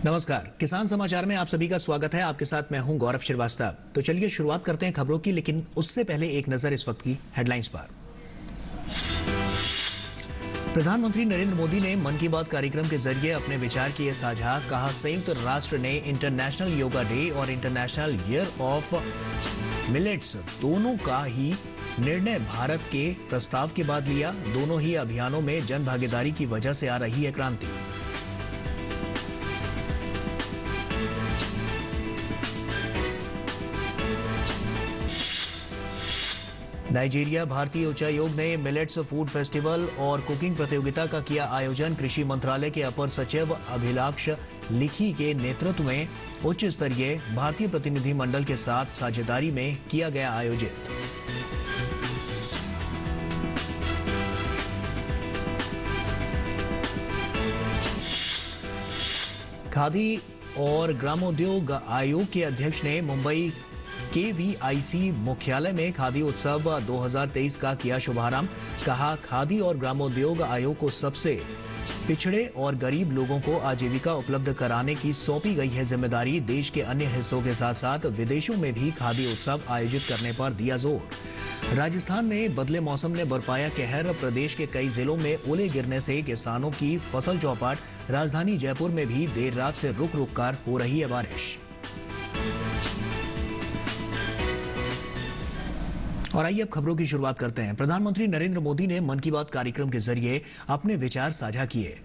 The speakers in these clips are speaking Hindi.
नमस्कार, किसान समाचार में आप सभी का स्वागत है। आपके साथ मैं हूं गौरव श्रीवास्तव। तो चलिए शुरुआत करते हैं खबरों की, लेकिन उससे पहले एक नजर इस वक्त की हेडलाइंस पर। प्रधानमंत्री नरेंद्र मोदी ने मन की बात कार्यक्रम के जरिए अपने विचार किए साझा। कहा, संयुक्त राष्ट्र ने इंटरनेशनल योगा डे और इंटरनेशनल ईयर ऑफ मिलेट्स दोनों का ही निर्णय भारत के प्रस्ताव के बाद लिया। दोनों ही अभियानों में जन भागीदारी की वजह से आ रही है क्रांति। नाइजीरिया भारतीय उच्चायोग ने मिलेट्स फूड फेस्टिवल और कुकिंग प्रतियोगिता का किया आयोजन। कृषि मंत्रालय के अपर सचिव अभिलाष लिखी के नेतृत्व में उच्च स्तरीय भारतीय प्रतिनिधि मंडल के साथ साझेदारी में किया गया आयोजित। खादी और ग्रामोद्योग आयोग के अध्यक्ष ने मुंबई KVIC मुख्यालय में खादी उत्सव 2023 का किया शुभारंभ। कहा, खादी और ग्रामोद्योग आयोग को सबसे पिछड़े और गरीब लोगों को आजीविका उपलब्ध कराने की सौंपी गई है जिम्मेदारी। देश के अन्य हिस्सों के साथ साथ विदेशों में भी खादी उत्सव आयोजित करने पर दिया जोर। राजस्थान में बदले मौसम ने बरपाया कहर। प्रदेश के कई जिलों में ओले गिरने से किसानों की फसल चौपट। राजधानी जयपुर में भी देर रात से रुक रुक कर हो रही है बारिश। और आइए अब खबरों की शुरुआत करते हैं। प्रधानमंत्री नरेंद्र मोदी ने मन की बात कार्यक्रम के जरिए अपने विचार साझा किए।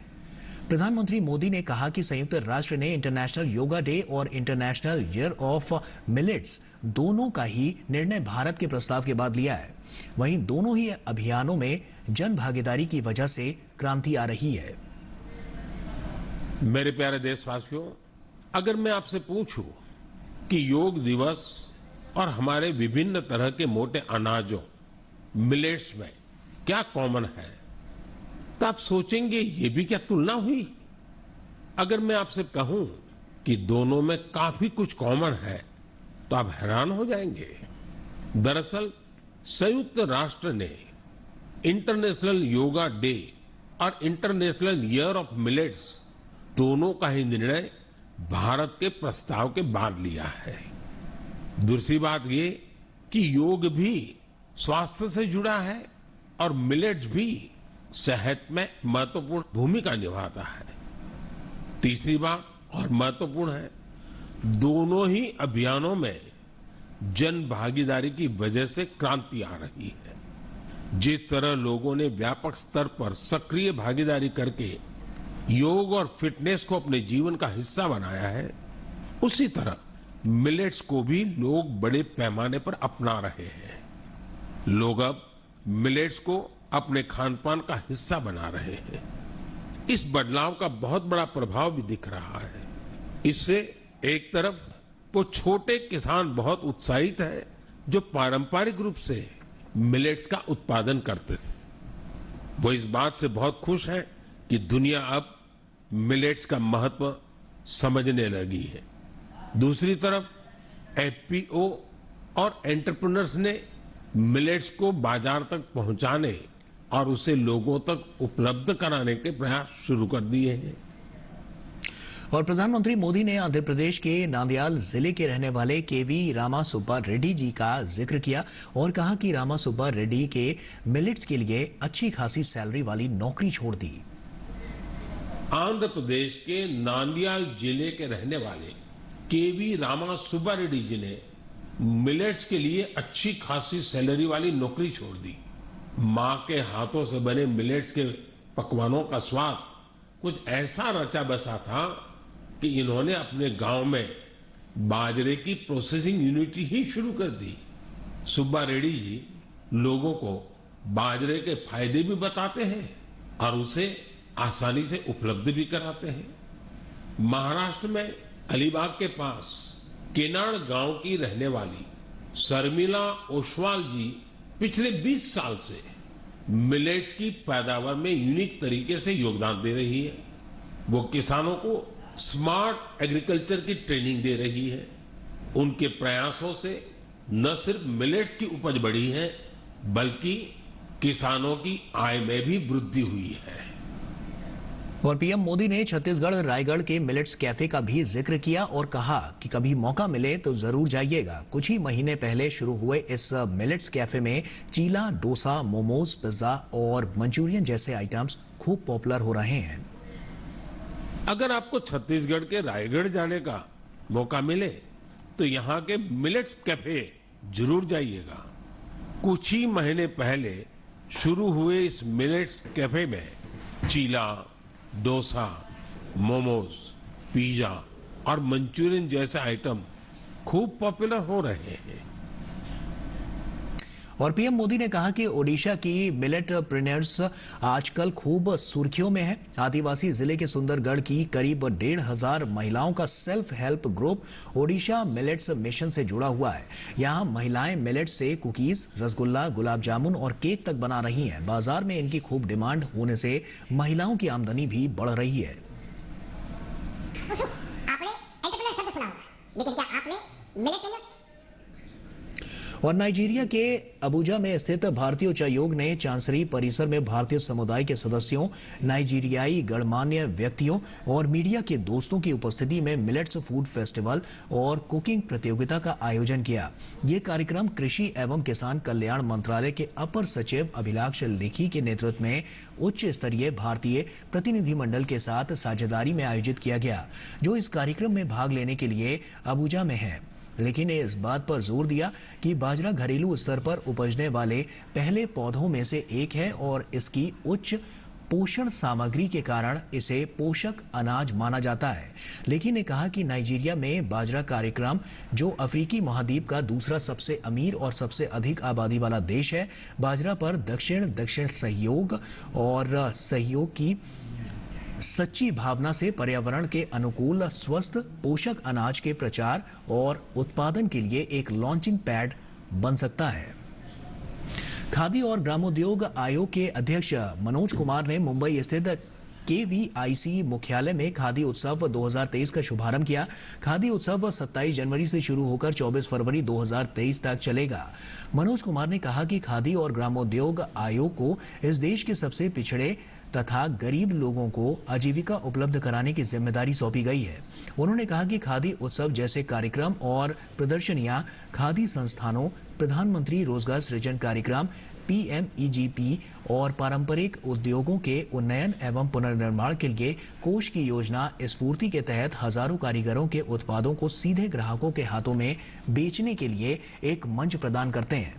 प्रधानमंत्री मोदी ने कहा कि संयुक्त राष्ट्र ने इंटरनेशनल योगा डे और इंटरनेशनल ईयर ऑफ मिलेट्स दोनों का ही निर्णय भारत के प्रस्ताव के बाद लिया है। वहीं दोनों ही अभियानों में जन भागीदारी की वजह से क्रांति आ रही है। मेरे प्यारे देशवासियों, अगर मैं आपसे पूछूं कि योग दिवस और हमारे विभिन्न तरह के मोटे अनाजों मिलेट्स में क्या कॉमन है, तो आप सोचेंगे ये भी क्या तुलना हुई। अगर मैं आपसे कहूं कि दोनों में काफी कुछ कॉमन है तो आप हैरान हो जाएंगे। दरअसल संयुक्त राष्ट्र ने इंटरनेशनल योगा डे और इंटरनेशनल ईयर ऑफ मिलेट्स दोनों का ही निर्णय भारत के प्रस्ताव के बाद लिया है। दूसरी बात ये कि योग भी स्वास्थ्य से जुड़ा है और मिलेट्स भी सेहत में महत्वपूर्ण भूमिका निभाता है। तीसरी बात और महत्वपूर्ण है, दोनों ही अभियानों में जन भागीदारी की वजह से क्रांति आ रही है। जिस तरह लोगों ने व्यापक स्तर पर सक्रिय भागीदारी करके योग और फिटनेस को अपने जीवन का हिस्सा बनाया है, उसी तरह मिलेट्स को भी लोग बड़े पैमाने पर अपना रहे हैं। लोग अब मिलेट्स को अपने खान-पान का हिस्सा बना रहे हैं। इस बदलाव का बहुत बड़ा प्रभाव भी दिख रहा है। इससे एक तरफ वो छोटे किसान बहुत उत्साहित है जो पारंपरिक रूप से मिलेट्स का उत्पादन करते थे। वो इस बात से बहुत खुश है कि दुनिया अब मिलेट्स का महत्व समझने लगी है। दूसरी तरफ FPO और एंटरप्रेन्योर्स ने मिलेट्स को बाजार तक पहुंचाने और उसे लोगों तक उपलब्ध कराने के प्रयास शुरू कर दिए हैं। और प्रधानमंत्री मोदी ने आंध्र प्रदेश के नांदयाल जिले के रहने वाले KV रामा सुब्बा रेड्डी जी का जिक्र किया और कहा कि रामा सुब्बा रेड्डी के मिलेट्स के लिए अच्छी खासी सैलरी वाली नौकरी छोड़ दी। आंध्र प्रदेश के नांदयाल जिले के रहने वाले KV रामा सुब्बा रेड्डी जी ने मिलेट्स के लिए अच्छी खासी सैलरी वाली नौकरी छोड़ दी। मां के हाथों से बने मिलेट्स के पकवानों का स्वाद कुछ ऐसा रचा बसा था कि इन्होंने अपने गांव में बाजरे की प्रोसेसिंग यूनिट ही शुरू कर दी। सुब्बा रेड्डी जी लोगों को बाजरे के फायदे भी बताते हैं और उसे आसानी से उपलब्ध भी कराते हैं। महाराष्ट्र में अलीबाग के पास केनाड गांव की रहने वाली शर्मिला ओसवाल जी पिछले 20 साल से मिलेट्स की पैदावार में यूनिक तरीके से योगदान दे रही है। वो किसानों को स्मार्ट एग्रीकल्चर की ट्रेनिंग दे रही है। उनके प्रयासों से न सिर्फ मिलेट्स की उपज बढ़ी है, बल्कि किसानों की आय में भी वृद्धि हुई है। और पीएम मोदी ने छत्तीसगढ़ रायगढ़ के मिलेट्स कैफे का भी जिक्र किया और कहा कि कभी मौका मिले तो जरूर जाइएगा। कुछ ही महीने पहले शुरू हुए इस मिलेट्स कैफे में चीला, डोसा, मोमोज, पिज्जा और मंचूरियन जैसे आइटम्स खूब पॉपुलर हो रहे हैं। अगर आपको छत्तीसगढ़ के रायगढ़ जाने का मौका मिले तो यहाँ के मिलेट्स कैफे जरूर जाइएगा। कुछ ही महीने पहले शुरू हुए इस मिलेट्स कैफे में चीला, डोसा, मोमोज, पिज्जा और मंचूरियन जैसे आइटम खूब पॉपुलर हो रहे हैं। और पीएम मोदी ने कहा कि ओडिशा की मिलेटप्रेन्योर्स आजकल खूब सुर्खियों में है। आदिवासी जिले के सुंदरगढ़ की करीब 1,500 महिलाओं का self help group Odisha millets mission से जुड़ा हुआ है। यहाँ महिलाएं मिलेट से कुकीज, रसगुल्ला, गुलाब जामुन और केक तक बना रही हैं। बाजार में इनकी खूब डिमांड होने से महिलाओं की आमदनी भी बढ़ रही है। आपने एंटरप्रेन्योर शब्द सुना होगा, लेकिन क्या आपने मिलेटप्रेन्योर? और नाइजीरिया के अबुजा में स्थित भारतीय उच्चायोग ने चांसरी परिसर में भारतीय समुदाय के सदस्यों, नाइजीरियाई गणमान्य व्यक्तियों और मीडिया के दोस्तों की उपस्थिति में मिलेट्स फूड फेस्टिवल और कुकिंग प्रतियोगिता का आयोजन किया। ये कार्यक्रम कृषि एवं किसान कल्याण मंत्रालय के अपर सचिव अभिलाष लेखी के नेतृत्व में उच्च स्तरीय भारतीय प्रतिनिधिमंडल के साथ साझेदारी में आयोजित किया गया, जो इस कार्यक्रम में भाग लेने के लिए अबुजा में है। लेकिन ने इस बात पर जोर दिया कि बाजरा घरेलू स्तर पर उपजने वाले पहले पौधों में से एक है और इसकी उच्च पोषण सामग्री के कारण इसे पोषक अनाज माना जाता है। लेकिन ने कहा कि नाइजीरिया में बाजरा कार्यक्रम, जो अफ्रीकी महाद्वीप का दूसरा सबसे अमीर और सबसे अधिक आबादी वाला देश है, बाजरा पर दक्षिण सहयोग और सहयोग की सच्ची भावना से पर्यावरण के अनुकूल स्वस्थ पोषक अनाज के प्रचार और उत्पादन के लिए एक लॉन्चिंग पैड बन सकता है। खादी और ग्रामोद्योग आयोग के अध्यक्ष मनोज कुमार ने मुंबई स्थित KVIC मुख्यालय में खादी उत्सव 2023 का शुभारंभ किया। खादी उत्सव 27 जनवरी से शुरू होकर 24 फरवरी 2023 तक चलेगा। मनोज कुमार ने कहा कि खादी और ग्रामोद्योग आयोग को इस देश के सबसे पिछड़े तथा गरीब लोगों को आजीविका उपलब्ध कराने की जिम्मेदारी सौंपी गई है। उन्होंने कहा कि खादी उत्सव जैसे कार्यक्रम और प्रदर्शनियां खादी संस्थानों, प्रधानमंत्री रोजगार सृजन कार्यक्रम PMEGP और पारंपरिक उद्योगों के उन्नयन एवं पुनर्निर्माण के लिए कोष की योजना स्फूर्ति के तहत हजारों कारीगरों के उत्पादों को सीधे ग्राहकों के हाथों में बेचने के लिए एक मंच प्रदान करते हैं।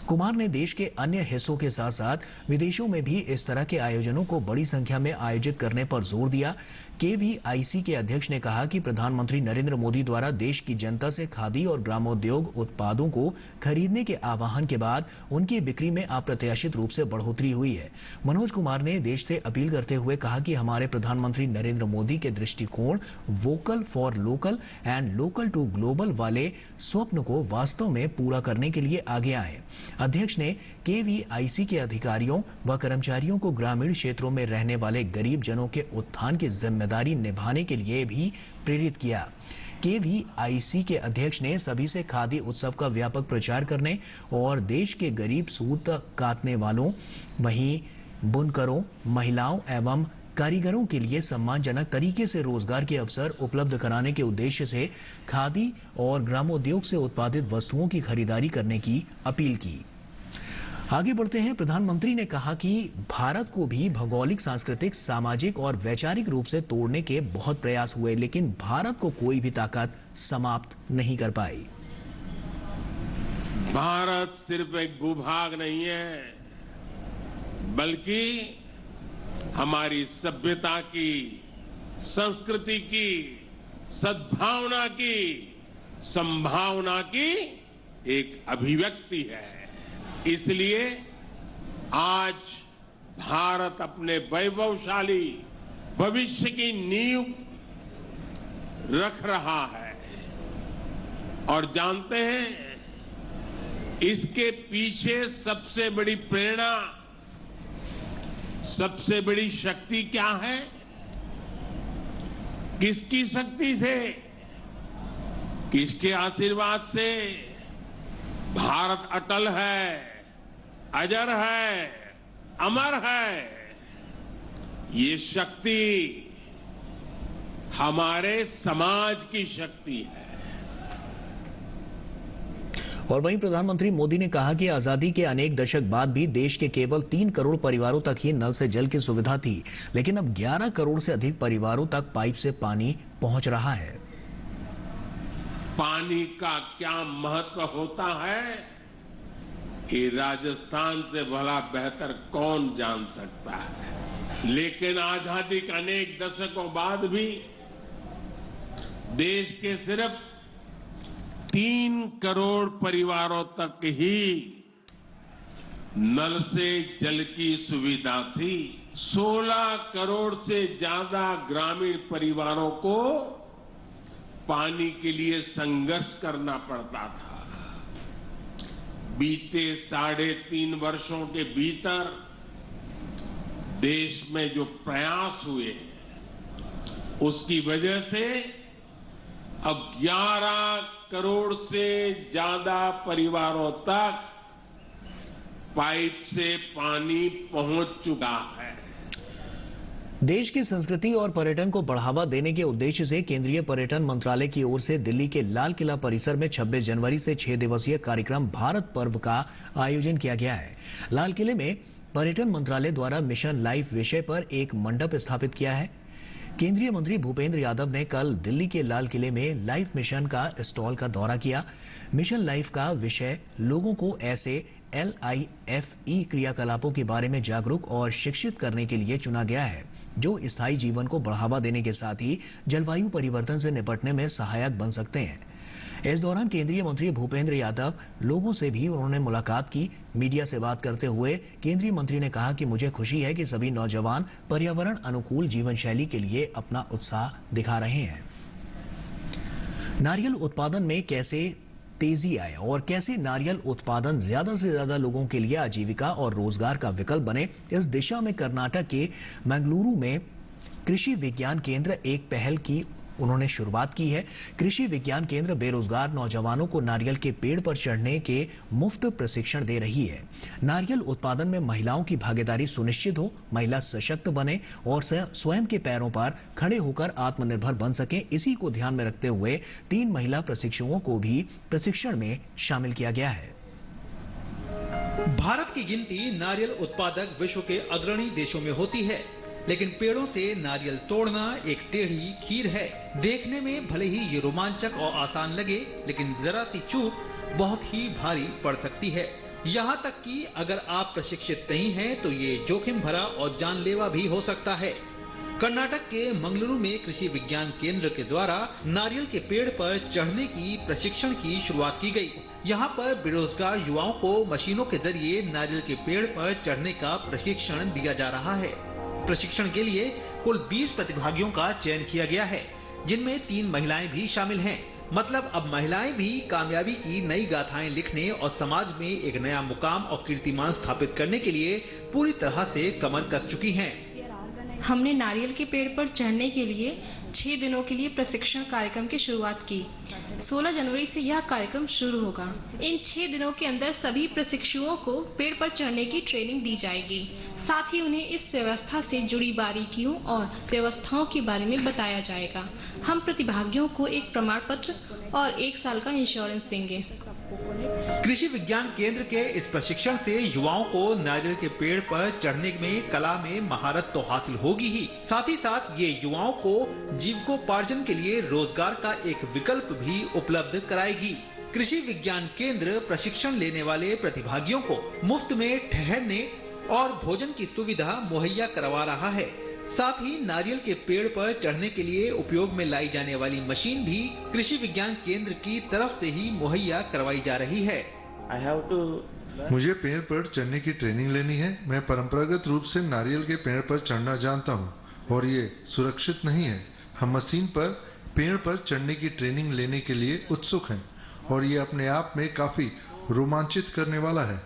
कुमार ने देश के अन्य हिस्सों के साथ साथ विदेशों में भी इस तरह के आयोजनों को बड़ी संख्या में आयोजित करने पर जोर दिया। KVIC के अध्यक्ष ने कहा कि प्रधानमंत्री नरेंद्र मोदी द्वारा देश की जनता से खादी और ग्रामोद्योग उत्पादों को खरीदने के आह्वान के बाद उनकी बिक्री में अप्रत्याशित रूप से बढ़ोतरी हुई है। मनोज कुमार ने देश से अपील करते हुए कहा कि हमारे प्रधानमंत्री नरेंद्र मोदी के दृष्टिकोण vocal for local and local to global वाले स्वप्न को वास्तव में पूरा करने के लिए आगे आए। अध्यक्ष ने KVIC के अधिकारियों व कर्मचारियों को ग्रामीण क्षेत्रों में रहने वाले गरीब जनों के उत्थान की जिम्मेदारी निभाने के लिए भी प्रेरित किया। KVIC के अध्यक्ष ने सभी से खादी उत्सव का व्यापक प्रचार करने और देश के गरीब सूत काटने वालों, वहीं बुनकरों, महिलाओं एवं कारीगरों के लिए सम्मानजनक तरीके से रोजगार के अवसर उपलब्ध कराने के उद्देश्य से खादी और ग्रामोद्योग से उत्पादित वस्तुओं की खरीदारी करने की अपील की। आगे बढ़ते हैं। प्रधानमंत्री ने कहा कि भारत को भी भौगोलिक, सांस्कृतिक, सामाजिक और वैचारिक रूप से तोड़ने के बहुत प्रयास हुए, लेकिन भारत को कोई भी ताकत समाप्त नहीं कर पाई। भारत सिर्फ एक भूभाग नहीं है, बल्कि हमारी सभ्यता की, संस्कृति की, सद्भावना की, संभावना की एक अभिव्यक्ति है। इसलिए आज भारत अपने वैभवशाली भविष्य की नींव रख रहा है और जानते हैं इसके पीछे सबसे बड़ी प्रेरणा, सबसे बड़ी शक्ति क्या है? किसकी शक्ति से, किसके आशीर्वाद से? भारत अटल है, अजर है, अमर है। ये शक्ति हमारे समाज की शक्ति है। और वहीं प्रधानमंत्री मोदी ने कहा कि आजादी के अनेक दशक बाद भी देश के केवल 3 करोड़ परिवारों तक ही नल से जल की सुविधा थी, लेकिन अब 11 करोड़ से अधिक परिवारों तक पाइप से पानी पहुंच रहा है। पानी का क्या महत्व होता है, ये राजस्थान से भला बेहतर कौन जान सकता है। लेकिन आजादी के अनेक दशकों बाद भी देश के सिर्फ 3 करोड़ परिवारों तक ही नल से जल की सुविधा थी। 16 करोड़ से ज्यादा ग्रामीण परिवारों को पानी के लिए संघर्ष करना पड़ता था। बीते 3.5 वर्षों के भीतर देश में जो प्रयास हुए, उसकी वजह से अब 11 करोड़ से ज्यादा परिवारों तक पाइप से पानी पहुंच चुका है। देश की संस्कृति और पर्यटन को बढ़ावा देने के उद्देश्य से केंद्रीय पर्यटन मंत्रालय की ओर से दिल्ली के लाल किला परिसर में 26 जनवरी से 6 दिवसीय कार्यक्रम भारत पर्व का आयोजन किया गया है। लाल किले में पर्यटन मंत्रालय द्वारा मिशन लाइफ विषय पर एक मंडप स्थापित किया है। केंद्रीय मंत्री भूपेंद्र यादव ने कल दिल्ली के लाल किले में लाइफ मिशन का स्टॉल का दौरा किया। मिशन लाइफ का विषय लोगों को ऐसे LIFE क्रियाकलापों के बारे में जागरूक और शिक्षित करने के लिए चुना गया है, जो स्थायी जीवन को बढ़ावा देने के साथ ही जलवायु परिवर्तन से निपटने में सहायक बन सकते हैं। इस दौरान केंद्रीय मंत्री भूपेंद्र यादव लोगों से भी उन्होंने मुलाकात की। मीडिया से बात करते हुए केंद्रीय मंत्री ने कहा कि मुझे खुशी है कि सभी नौजवान पर्यावरण अनुकूल जीवन शैली के लिए अपना उत्साह दिखा रहे हैं। नारियल उत्पादन में कैसे तेजी आए और कैसे नारियल उत्पादन ज्यादा से ज्यादा लोगों के लिए आजीविका और रोजगार का विकल्प बने, इस दिशा में कर्नाटक के मंगलुरु में कृषि विज्ञान केंद्र एक पहल की उन्होंने शुरुआत की है। कृषि विज्ञान केंद्र बेरोजगार नौजवानों को नारियल के पेड़ पर चढ़ने के मुफ्त प्रशिक्षण दे रही है। नारियल उत्पादन में महिलाओं की भागीदारी सुनिश्चित हो, महिला सशक्त बने और स्वयं के पैरों पर खड़े होकर आत्मनिर्भर बन सके, इसी को ध्यान में रखते हुए 3 महिला प्रशिक्षुओं को भी प्रशिक्षण में शामिल किया गया है। भारत की गिनती नारियल उत्पादक विश्व के अग्रणी देशों में होती है, लेकिन पेड़ों से नारियल तोड़ना एक टेढ़ी खीर है। देखने में भले ही ये रोमांचक और आसान लगे, लेकिन जरा सी चूक बहुत ही भारी पड़ सकती है। यहाँ तक कि अगर आप प्रशिक्षित नहीं हैं, तो ये जोखिम भरा और जानलेवा भी हो सकता है। कर्नाटक के मंगलुरु में कृषि विज्ञान केंद्र के द्वारा नारियल के पेड़ पर चढ़ने की प्रशिक्षण की शुरुआत की गई। यहाँ पर बेरोजगार युवाओं को मशीनों के जरिए नारियल के पेड़ पर चढ़ने का प्रशिक्षण दिया जा रहा है। प्रशिक्षण के लिए कुल 20 प्रतिभागियों का चयन किया गया है, जिनमें 3 महिलाएं भी शामिल हैं। मतलब अब महिलाएं भी कामयाबी की नई गाथाएं लिखने और समाज में एक नया मुकाम और कीर्तिमान स्थापित करने के लिए पूरी तरह से कमर कस चुकी हैं। हमने नारियल के पेड़ पर चढ़ने के लिए 6 दिनों के लिए प्रशिक्षण कार्यक्रम की शुरुआत की। 16 जनवरी से यह कार्यक्रम शुरू होगा। इन 6 दिनों के अंदर सभी प्रशिक्षुओं को पेड़ पर चढ़ने की ट्रेनिंग दी जाएगी। साथ ही उन्हें इस व्यवस्था से जुड़ी बारीकियों और व्यवस्थाओं के बारे में बताया जाएगा। हम प्रतिभागियों को एक प्रमाण पत्र और 1 साल का इंश्योरेंस देंगे। कृषि विज्ञान केंद्र के इस प्रशिक्षण से युवाओं को नारियल के पेड़ पर चढ़ने में कला में महारत तो हासिल होगी ही, साथ ही साथ ये युवाओं को जीविकोपार्जन के लिए रोजगार का एक विकल्प भी उपलब्ध कराएगी। कृषि विज्ञान केंद्र प्रशिक्षण लेने वाले प्रतिभागियों को मुफ्त में ठहरने और भोजन की सुविधा मुहैया करवा रहा है। साथ ही नारियल के पेड़ पर चढ़ने के लिए उपयोग में लाई जाने वाली मशीन भी कृषि विज्ञान केंद्र की तरफ से ही मुहैया करवाई जा रही है। मुझे पेड़ पर चढ़ने की ट्रेनिंग लेनी है। मैं परंपरागत रूप से नारियल के पेड़ पर चढ़ना जानता हूँ और ये सुरक्षित नहीं है। हम मशीन पर पेड़ पर चढ़ने की ट्रेनिंग लेने के लिए उत्सुक हैं और ये अपने आप में काफी रोमांचित करने वाला है।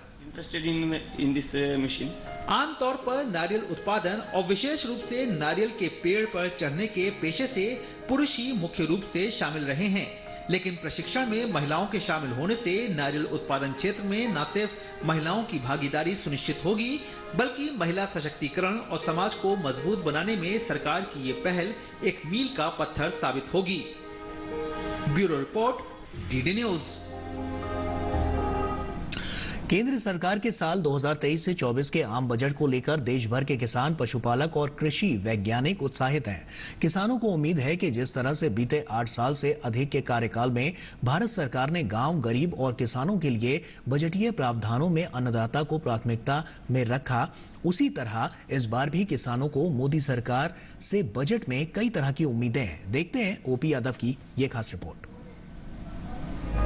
आमतौर पर नारियल उत्पादन और विशेष रूप से नारियल के पेड़ पर चढ़ने के पेशे से पुरुष ही मुख्य रूप से शामिल रहे हैं, लेकिन प्रशिक्षण में महिलाओं के शामिल होने से नारियल उत्पादन क्षेत्र में न सिर्फ महिलाओं की भागीदारी सुनिश्चित होगी, बल्कि महिला सशक्तिकरण और समाज को मजबूत बनाने में सरकार की ये पहल एक मील का पत्थर साबित होगी। Bureau report, DD news. केंद्र सरकार के साल 2023 से 24 के आम बजट को लेकर देश भर के किसान, पशुपालक और कृषि वैज्ञानिक उत्साहित हैं। किसानों को उम्मीद है कि जिस तरह से बीते 8 साल से अधिक के कार्यकाल में भारत सरकार ने गांव, गरीब और किसानों के लिए बजटीय प्रावधानों में अन्नदाता को प्राथमिकता में रखा, उसी तरह इस बार भी किसानों को मोदी सरकार से बजट में कई तरह की उम्मीदें हैं। देखते हैं ओपी यादव की ये खास रिपोर्ट।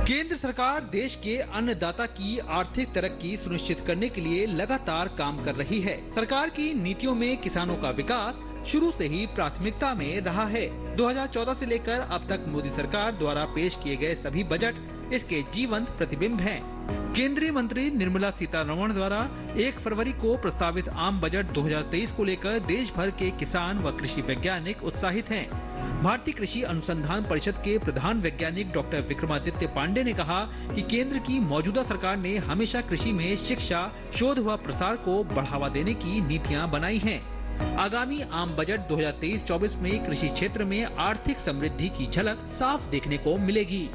केंद्र सरकार देश के अन्नदाता की आर्थिक तरक्की सुनिश्चित करने के लिए लगातार काम कर रही है। सरकार की नीतियों में किसानों का विकास शुरू से ही प्राथमिकता में रहा है। 2014 से लेकर अब तक मोदी सरकार द्वारा पेश किए गए सभी बजट इसके जीवंत प्रतिबिंब हैं। केंद्रीय मंत्री निर्मला सीतारमण द्वारा 1 फरवरी को प्रस्तावित आम बजट 2023 को लेकर देश भर के किसान व कृषि वैज्ञानिक उत्साहित हैं। भारतीय कृषि अनुसंधान परिषद के प्रधान वैज्ञानिक डॉक्टर विक्रमादित्य पांडे ने कहा कि केंद्र की मौजूदा सरकार ने हमेशा कृषि में शिक्षा, शोध व प्रसार को बढ़ावा देने की नीतियां बनाई हैं। आगामी आम बजट 2023-24 में कृषि क्षेत्र में आर्थिक समृद्धि की झलक साफ देखने को मिलेगी।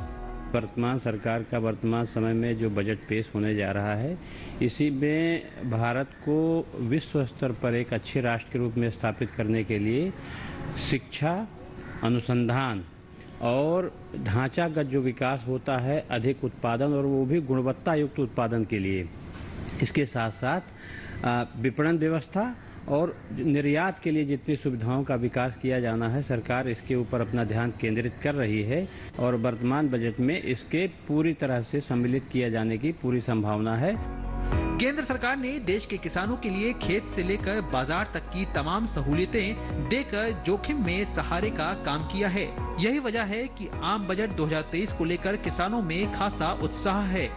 वर्तमान सरकार का वर्तमान समय में जो बजट पेश होने जा रहा है, इसी में भारत को विश्व स्तर पर एक अच्छे राष्ट्र के रूप में स्थापित करने के लिए शिक्षा, अनुसंधान और ढांचागत जो विकास होता है, अधिक उत्पादन और वो भी गुणवत्ता युक्त उत्पादन के लिए, इसके साथ साथ विपणन व्यवस्था और निर्यात के लिए जितनी सुविधाओं का विकास किया जाना है, सरकार इसके ऊपर अपना ध्यान केंद्रित कर रही है और वर्तमान बजट में इसके पूरी तरह से सम्मिलित किया जाने की पूरी संभावना है। केंद्र सरकार ने देश के किसानों के लिए खेत से लेकर बाजार तक की तमाम सहूलियतें देकर जोखिम में सहारे का काम किया है। यही वजह है कि आम बजट 2023 को लेकर किसानों में खासा उत्साह है।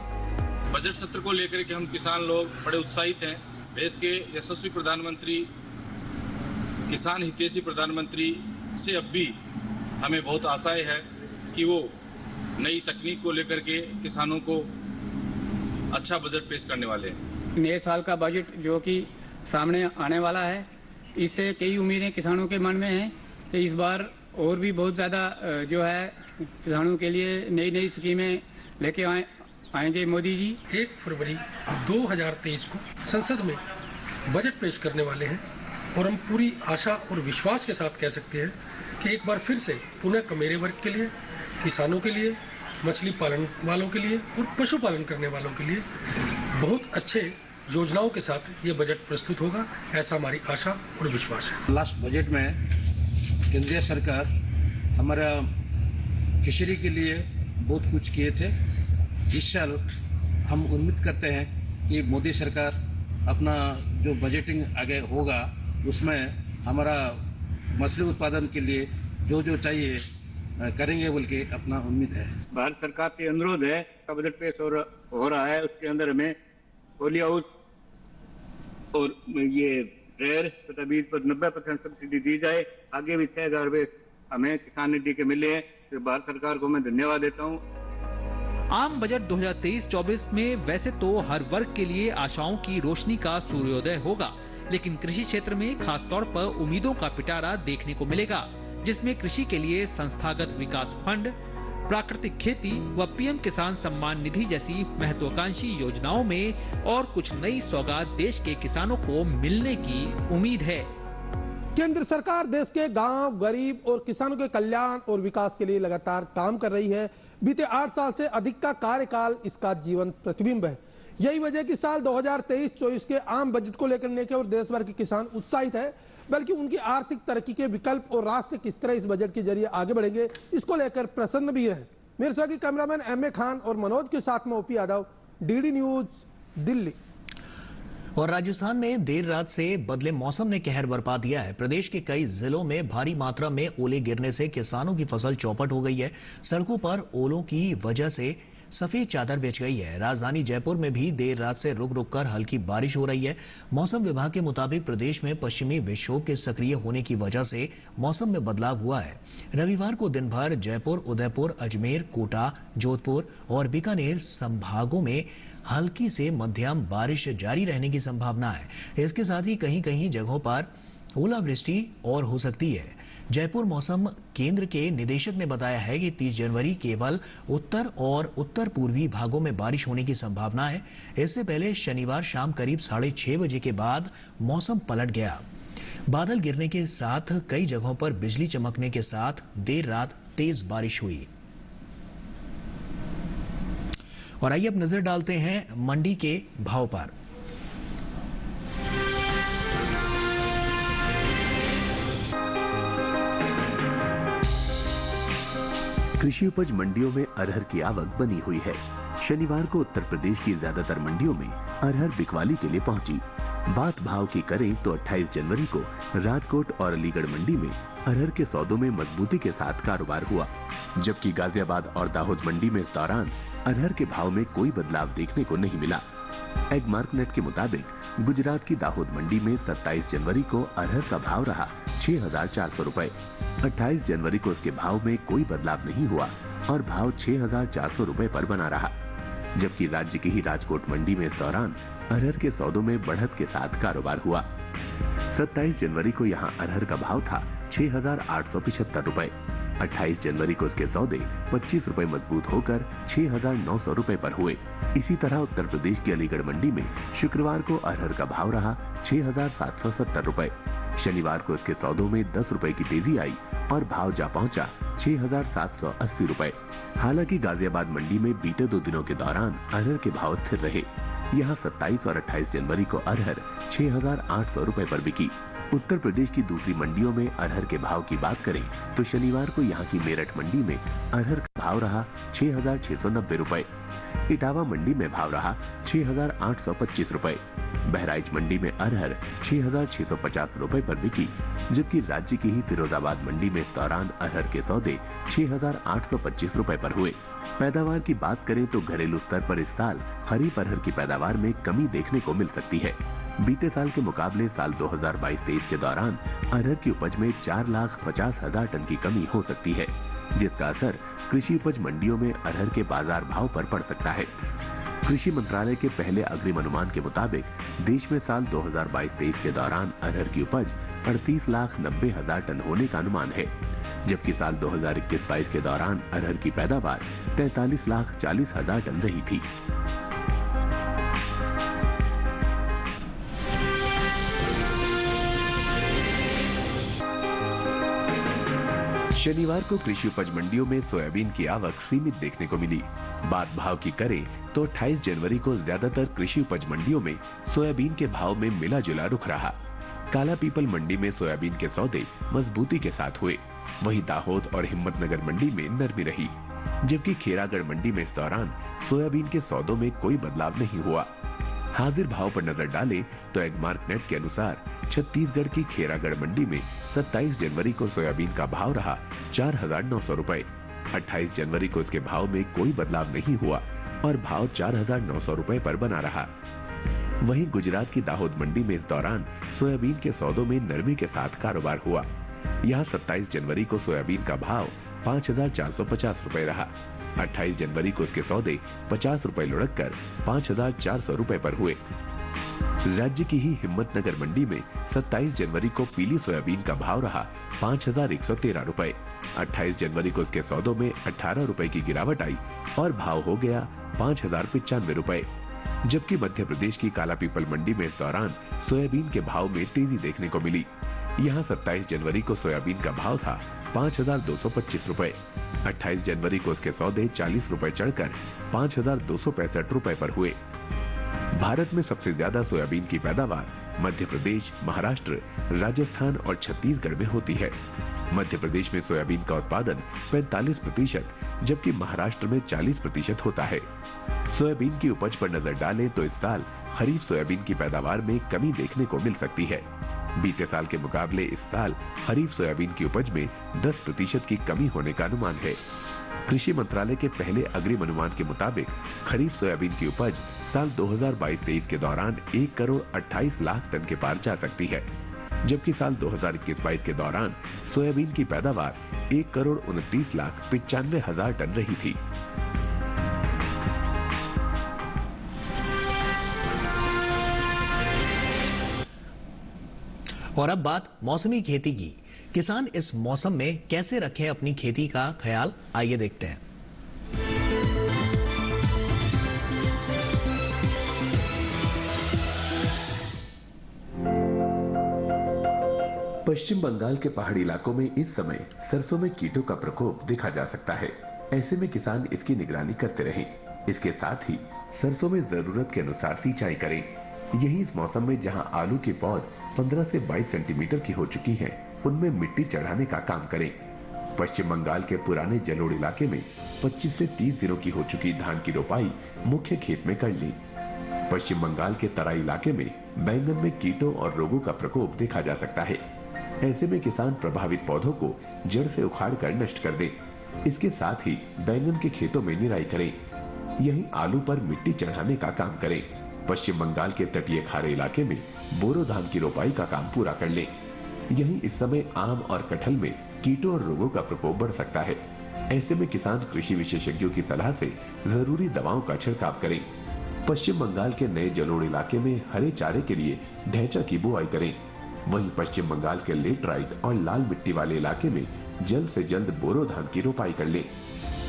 बजट सत्र को लेकर के हम किसान लोग बड़े उत्साहित हैं। देश के यशस्वी प्रधानमंत्री, किसान हितैषी प्रधानमंत्री से अब भी हमें बहुत आशाएं है कि वो नई तकनीक को लेकर के किसानों को अच्छा बजट पेश करने वाले हैं। नए साल का बजट जो कि सामने आने वाला है, इससे कई उम्मीदें किसानों के मन में हैं कि इस बार और भी बहुत ज़्यादा जो है किसानों के लिए नई नई स्कीमें लेके आएंगे मोदी जी। 1 फरवरी 2023 को संसद में बजट पेश करने वाले हैं और हम पूरी आशा और विश्वास के साथ कह सकते हैं कि एक बार फिर से पुनः मेरे वर्ग के लिए, किसानों के लिए, मछली पालन वालों के लिए और पशुपालन करने वालों के लिए बहुत अच्छे योजनाओं के साथ ये बजट प्रस्तुत होगा, ऐसा हमारी आशा और विश्वास है। लास्ट बजट में केंद्रीय सरकार हमारा फिशरी के लिए बहुत कुछ किए थे। इस साल हम उम्मीद करते हैं कि मोदी सरकार अपना जो बजटिंग आगे होगा उसमें हमारा मछली उत्पादन के लिए जो जो चाहिए करेंगे बोल के अपना उम्मीद है। भारत सरकार के अनुरोध है का बजट पेश हो रहा है, उसके अंदर हमें पोलियो हाउस और ये ड्रेयर तथा बीज पर 90% सब्सिडी दी जाए। आगे भी 6,000 रुपये हमें किसान निधि के मिले हैं, तो भारत सरकार को मैं धन्यवाद देता हूँ। आम बजट 2023-24 में वैसे तो हर वर्ग के लिए आशाओं की रोशनी का सूर्योदय होगा, लेकिन कृषि क्षेत्र में खास तौर पर उम्मीदों का पिटारा देखने को मिलेगा, जिसमें कृषि के लिए संस्थागत विकास फंड, प्राकृतिक खेती व पीएम किसान सम्मान निधि जैसी महत्वाकांक्षी योजनाओं में और कुछ नई सौगात देश के किसानों को मिलने की उम्मीद है। केंद्र सरकार देश के गांव, गरीब और किसानों के कल्याण और विकास के लिए लगातार काम कर रही है। बीते 8 साल से अधिक का कार्यकाल इसका जीवंत प्रतिबिंब है। यही वजह कि साल 2023-24 के आम बजट को लेकर न केवल देश भर के किसान उत्साहित है, बल्कि उनकी आर्थिक तरक्की के विकल्प और रास्ते किस तरह इस बजट के जरिए आगे बढ़ेंगे, इसको लेकर प्रसन्न भी है। मेरे साथ कैमरामैन एम.ए. खान और मनोज के साथ में OP Yadav, DD news, Delhi. और राजस्थान में देर रात से बदले मौसम ने कहर बरपा दिया है। प्रदेश के कई जिलों में भारी मात्रा में ओले गिरने से किसानों की फसल चौपट हो गई है। सड़कों पर ओलों की वजह से सफेद चादर बिछ गई है। राजधानी जयपुर में भी देर रात से रुक रुक कर हल्की बारिश हो रही है। मौसम विभाग के मुताबिक प्रदेश में पश्चिमी विक्षोभ के सक्रिय होने की वजह से मौसम में बदलाव हुआ है। रविवार को दिन भर जयपुर, उदयपुर, अजमेर, कोटा, जोधपुर और बीकानेर संभागों में हल्की से मध्यम बारिश जारी रहने की संभावना है। इसके साथ ही कहीं कहीं जगहों पर ओलावृष्टि और हो सकती है। जयपुर मौसम केंद्र के निदेशक ने बताया है कि 30 जनवरी केवल उत्तर और उत्तर पूर्वी भागों में बारिश होने की संभावना है। इससे पहले शनिवार शाम करीब 6:30 बजे के बाद मौसम पलट गया। बादल गिरने के साथ कई जगहों पर बिजली चमकने के साथ देर रात तेज बारिश हुई। और आइए अब नजर डालते हैं मंडी के भाव पर। कृषि उपज मंडियों में अरहर की आवक बनी हुई है। शनिवार को उत्तर प्रदेश की ज्यादातर मंडियों में अरहर बिकवाली के लिए पहुंची। बात भाव की करें तो 28 जनवरी को राजकोट और अलीगढ़ मंडी में अरहर के सौदों में मजबूती के साथ कारोबार हुआ, जबकि गाजियाबाद और दाहोद मंडी में इस दौरान अरहर के भाव में कोई बदलाव देखने को नहीं मिला। एग मार्केट के मुताबिक गुजरात की दाहोद मंडी में 27 जनवरी को अरहर का भाव रहा 6,400 रुपए। 28 जनवरी को इसके भाव में कोई बदलाव नहीं हुआ और भाव 6,400 रुपए पर बना रहा, जबकि राज्य की ही राजकोट मंडी में इस दौरान अरहर के सौदों में बढ़त के साथ कारोबार हुआ। 27 जनवरी को यहां अरहर का भाव था 6,875 रुपए। 28 जनवरी को इसके सौदे 25 रुपए मजबूत होकर 6,900 रुपए पर हुए। इसी तरह उत्तर प्रदेश की अलीगढ़ मंडी में शुक्रवार को अरहर का भाव रहा 6,770 रुपए। शनिवार को इसके सौदों में 10 रुपए की तेजी आई और भाव जा पहुंचा 6,780 रुपए। हालांकि गाजियाबाद मंडी में बीते 2 दिनों के दौरान अरहर के भाव स्थिर रहे। यहाँ 27 और 28 जनवरी को अरहर 6,800 रुपए पर बिकी। उत्तर प्रदेश की दूसरी मंडियों में अरहर के भाव की बात करें तो शनिवार को यहाँ की मेरठ मंडी में अरहर का भाव रहा 6,690 रुपए। इटावा मंडी में भाव रहा 6,825 रुपए। बहराइच मंडी में अरहर 6,650 रुपए पर बिकी, जबकि राज्य की ही फिरोजाबाद मंडी में इस दौरान अरहर के सौदे 6,825 रुपए पर हुए। पैदावार की बात करें तो घरेलू स्तर पर इस साल खरीफ अरहर की पैदावार में कमी देखने को मिल सकती है। बीते साल के मुकाबले साल 2022-23 के दौरान अरहर की उपज में 4,50,000 टन की कमी हो सकती है, जिसका असर कृषि उपज मंडियों में अरहर के बाजार भाव पर पड़ सकता है। कृषि मंत्रालय के पहले अग्रिम अनुमान के मुताबिक देश में साल 2022-23 के दौरान अरहर की उपज 38,90,000 टन होने का अनुमान है, जबकि साल 2021-22 के दौरान अरहर की पैदावार 43,40,000 टन रही थी। शनिवार को कृषि उपज मंडियों में सोयाबीन की आवक सीमित देखने को मिली। बात भाव की करें तो 28 जनवरी को ज्यादातर कृषि उपज मंडियों में सोयाबीन के भाव में मिला जुला रुख रहा। काला पीपल मंडी में सोयाबीन के सौदे मजबूती के साथ हुए, वहीं दाहोद और हिम्मतनगर मंडी में नरमी रही, जबकि खेरागढ़ मंडी में इस दौरान सोयाबीन के सौदों में कोई बदलाव नहीं हुआ। हाजिर भाव पर नजर डालें तो एगमार्क नेट के अनुसार छत्तीसगढ़ की खेरागढ़ मंडी में 27 जनवरी को सोयाबीन का भाव रहा 4,900 रुपए। 28 जनवरी को इसके भाव में कोई बदलाव नहीं हुआ और भाव 4,900 रुपए पर बना रहा। वहीं गुजरात की दाहोद मंडी में इस दौरान सोयाबीन के सौदों में नरमी के साथ कारोबार हुआ। यहाँ 27 जनवरी को सोयाबीन का भाव 5,450 रुपए रहा। 28 जनवरी को इसके सौदे 50 रुपए लुढ़क कर 5,400 रुपए पर हुए। राज्य की ही हिम्मतनगर मंडी में 27 जनवरी को पीली सोयाबीन का भाव रहा 5,113 रुपए। 28 जनवरी को इसके सौदों में 18 रुपए की गिरावट आई और भाव हो गया 5,095 रुपए। जबकि मध्य प्रदेश की काला पीपल मंडी में इस दौरान सोयाबीन के भाव में तेजी देखने को मिली। यहाँ 27 जनवरी को सोयाबीन का भाव था 5,225 रुपए। 28 जनवरी को इसके सौदे 40 रुपए चढ़कर 5,265 रुपए पर हुए। भारत में सबसे ज्यादा सोयाबीन की पैदावार मध्य प्रदेश, महाराष्ट्र, राजस्थान और छत्तीसगढ़ में होती है। मध्य प्रदेश में सोयाबीन का उत्पादन 45%, जबकि महाराष्ट्र में 40% होता है। सोयाबीन की उपज पर नजर डालें तो इस साल खरीफ सोयाबीन की पैदावार में कमी देखने को मिल सकती है। बीते साल के मुकाबले इस साल खरीफ सोयाबीन की उपज में 10% की कमी होने का अनुमान है। कृषि मंत्रालय के पहले अग्रिम अनुमान के मुताबिक खरीफ सोयाबीन की उपज साल 2022-23 के दौरान 1,28 लाख टन के पार जा सकती है, जबकि साल 2021-22 के दौरान सोयाबीन की पैदावार 1,29,95,000 टन रही थी। और अब बात मौसमी खेती की। किसान इस मौसम में कैसे रखें अपनी खेती का ख्याल, आइए देखते हैं। पश्चिम बंगाल के पहाड़ी इलाकों में इस समय सरसों में कीटों का प्रकोप देखा जा सकता है। ऐसे में किसान इसकी निगरानी करते रहें। इसके साथ ही सरसों में जरूरत के अनुसार सिंचाई करें। यही इस मौसम में जहां आलू की पौध 15 से 22 सेंटीमीटर की हो चुकी है, उनमें मिट्टी चढ़ाने का काम करें। पश्चिम बंगाल के पुराने जलोढ़ इलाके में 25 से 30 दिनों की हो चुकी धान की रोपाई मुख्य खेत में कर ली। पश्चिम बंगाल के तराई इलाके में बैंगन में कीटों और रोगों का प्रकोप देखा जा सकता है। ऐसे में किसान प्रभावित पौधों को जड़ से उखाड़ कर नष्ट कर दें। इसके साथ ही बैंगन के खेतों में निराई करें। यही आलू पर मिट्टी चढ़ाने का काम करें। पश्चिम बंगाल के तटीय खारे इलाके में बोरो धान की रोपाई का काम पूरा कर लें। यही इस समय आम और कटहल में कीटों और रोगों का प्रकोप बढ़ सकता है। ऐसे में किसान कृषि विशेषज्ञों की सलाह से जरूरी दवाओं का छिड़काव करें। पश्चिम बंगाल के नए जलोढ़ इलाके में हरे चारे के लिए ढैंचा की बुआई करें। वहीं पश्चिम बंगाल के लेटराइट और लाल मिट्टी वाले इलाके में जल्द से जल्द बोरो धान की रोपाई कर लें।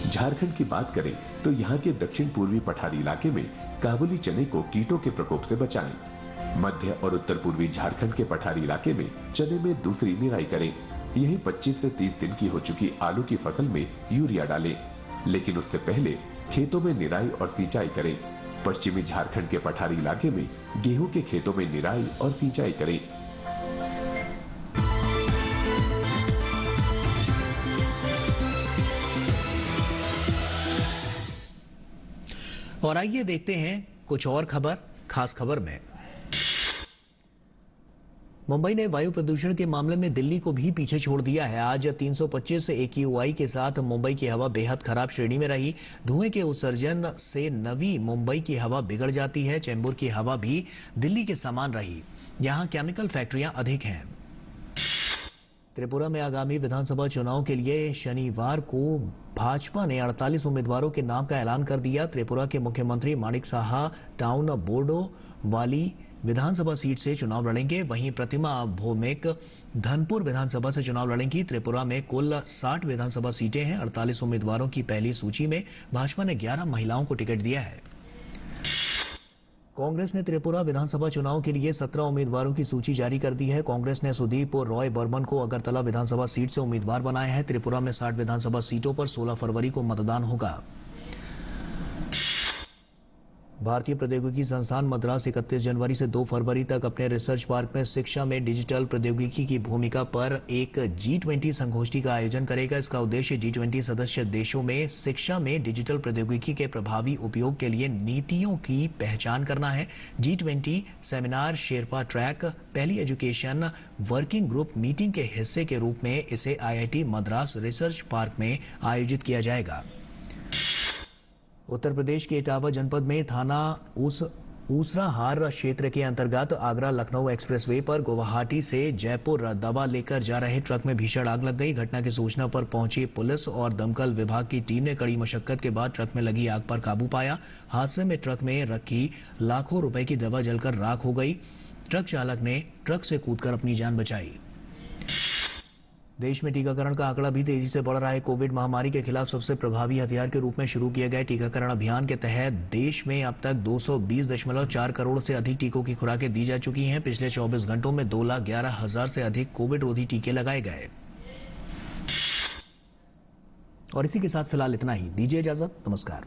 झारखंड की बात करें तो यहाँ के दक्षिण पूर्वी पठारी इलाके में काबुली चने को कीटों के प्रकोप से बचाएं। मध्य और उत्तर पूर्वी झारखंड के पठारी इलाके में चने में दूसरी निराई करें। यही 25 से 30 दिन की हो चुकी आलू की फसल में यूरिया डालें, लेकिन उससे पहले खेतों में निराई और सिंचाई करें। पश्चिमी झारखंड के पठारी इलाके में गेहूं के खेतों में निराई और सिंचाई करें। और आइए देखते हैं कुछ और खबर। खास खबर में मुंबई ने वायु प्रदूषण के मामले में दिल्ली को भी पीछे छोड़ दिया है। आज 325 AQI के साथ मुंबई की हवा बेहद खराब श्रेणी में रही। धुएं के उत्सर्जन से नवी मुंबई की हवा बिगड़ जाती है। चेंबूर की हवा भी दिल्ली के समान रही। यहां केमिकल फैक्ट्रियां अधिक हैं। त्रिपुरा में आगामी विधानसभा चुनाव के लिए शनिवार को भाजपा ने 48 उम्मीदवारों के नाम का ऐलान कर दिया। त्रिपुरा के मुख्यमंत्री माणिक साहा टाउन बोर्डो वाली विधानसभा सीट से चुनाव लड़ेंगे। वहीं प्रतिमा भौमिक धनपुर विधानसभा से चुनाव लड़ेंगी। त्रिपुरा में कुल 60 विधानसभा सीटें हैं। 48 उम्मीदवारों की पहली सूची में भाजपा ने 11 महिलाओं को टिकट दिया है। कांग्रेस ने त्रिपुरा विधानसभा चुनाव के लिए 17 उम्मीदवारों की सूची जारी कर दी है। कांग्रेस ने सुदीप और रॉय बर्मन को अगरतला विधानसभा सीट से उम्मीदवार बनाया है। त्रिपुरा में 60 विधानसभा सीटों पर 16 फरवरी को मतदान होगा। भारतीय प्रौद्योगिकी संस्थान मद्रास 31 जनवरी से 2 फरवरी तक अपने रिसर्च पार्क में शिक्षा में डिजिटल प्रौद्योगिकी की भूमिका पर एक G20 संगोष्ठी का आयोजन करेगा। इसका उद्देश्य G20 सदस्य देशों में शिक्षा में डिजिटल प्रौद्योगिकी के प्रभावी उपयोग के लिए नीतियों की पहचान करना है। G20 सेमिनार शेरपा ट्रैक पहली एजुकेशन वर्किंग ग्रुप मीटिंग के हिस्से के रूप में इसे IIT मद्रास रिसर्च पार्क में आयोजित किया जाएगा। उत्तर प्रदेश के इटावा जनपद में थाना ऊसराहार क्षेत्र के अंतर्गत आगरा लखनऊ एक्सप्रेसवे पर गुवाहाटी से जयपुर दवा लेकर जा रहे ट्रक में भीषण आग लग गई। घटना की सूचना पर पहुंची पुलिस और दमकल विभाग की टीम ने कड़ी मशक्कत के बाद ट्रक में लगी आग पर काबू पाया। हादसे में ट्रक में रखी लाखों रुपए की दवा जलकर राख हो गई। ट्रक चालक ने ट्रक से कूदकर अपनी जान बचाई। देश में टीकाकरण का आंकड़ा भी तेजी से बढ़ रहा है। कोविड महामारी के खिलाफ सबसे प्रभावी हथियार के रूप में शुरू किए गए टीकाकरण अभियान के तहत देश में अब तक 220.4 करोड़ से अधिक टीकों की खुराकें दी जा चुकी हैं। पिछले 24 घंटों में 2,11,000 से अधिक कोविड रोधी टीके लगाए गए। और इसी के साथ फिलहाल इतना ही। दीजिए इजाजत। नमस्कार।